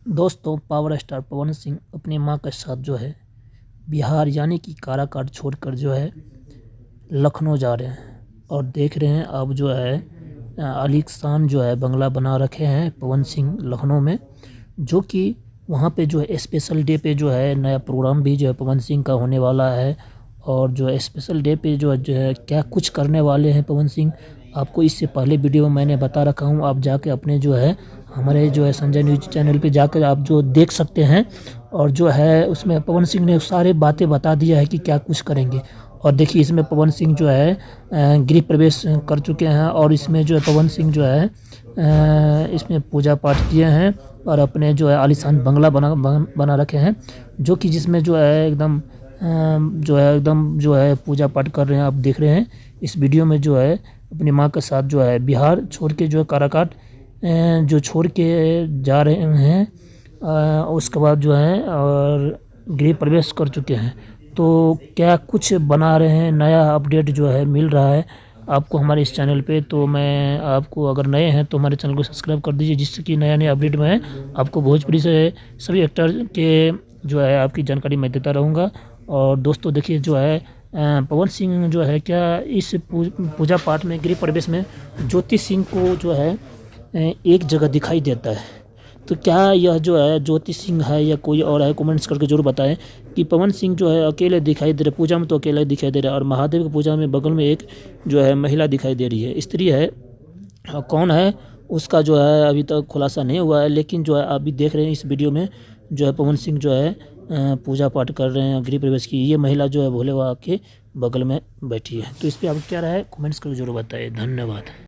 दोस्तों, power star Pawan Singh अपनी मां के साथ जो है बिहार यानी कि काराकाट छोड़कर जो है लखनऊ जा रहे हैं। और देख रहे हैं अब जो है आलीशान जो है बंगला बना रखे हैं पवन सिंह लखनऊ में, जो कि वहां पे जो है स्पेशल डे पे जो है नया प्रोग्राम भी जो है पवन सिंह का होने वाला है। और जो है स्पेशल डे पे जो है क्या कुछ करने वाले हैं पवन सिंह, आपको इससे पहले वीडियो में मैंने बता रखा हूँ। आप जाके अपने जो है हमारे जो है संजय न्यूज चैनल पे जाकर आप जो देख सकते हैं। और जो है उसमें पवन सिंह ने सारे बातें बता दिया है कि क्या कुछ करेंगे। और देखिए इसमें पवन सिंह जो है गृह प्रवेश कर चुके हैं। और इसमें जो है पवन सिंह जो है इसमें पूजा पाठ किए हैं और अपने जो है आलीशान बंगला बना रखे हैं, जो कि जिसमें जो है एकदम जो है पूजा पाठ कर रहे हैं। आप देख रहे हैं इस वीडियो में जो है अपनी माँ के साथ जो है बिहार छोड़ के जो है काराकाट जो छोड़ के जा रहे हैं, उसके बाद जो है और गृह प्रवेश कर चुके हैं। तो क्या कुछ बना रहे हैं, नया अपडेट जो है मिल रहा है आपको हमारे इस चैनल पे। तो मैं आपको, अगर नए हैं तो हमारे चैनल को सब्सक्राइब कर दीजिए, जिससे कि नया अपडेट में आपको भोजपुरी से सभी एक्टर के जो है आपकी जानकारी मैं देता रहूँगा। और दोस्तों देखिए जो है पवन सिंह जो है क्या इस पूजा पाठ में गृह प्रवेश में ज्योति सिंह को जो है एक जगह दिखाई देता है। तो क्या यह जो है ज्योति सिंह है या कोई और है, कमेंट्स करके जरूर बताएं कि पवन सिंह जो है अकेले दिखाई दे रहे, पूजा में तो अकेले दिखाई दे रहा है। और महादेव की पूजा में बगल में एक जो है महिला दिखाई दे रही है, स्त्री है। कौन है उसका जो है अभी तक खुलासा नहीं हुआ है। लेकिन जो है अभी देख रहे हैं इस वीडियो में जो है पवन सिंह जो है पूजा पाठ कर रहे हैं गृह प्रवेश की। ये महिला जो है भोले बाबा के बगल में बैठी है। तो इस पर आप क्या राय है, कमेंट्स करके जरूर बताइए। धन्यवाद।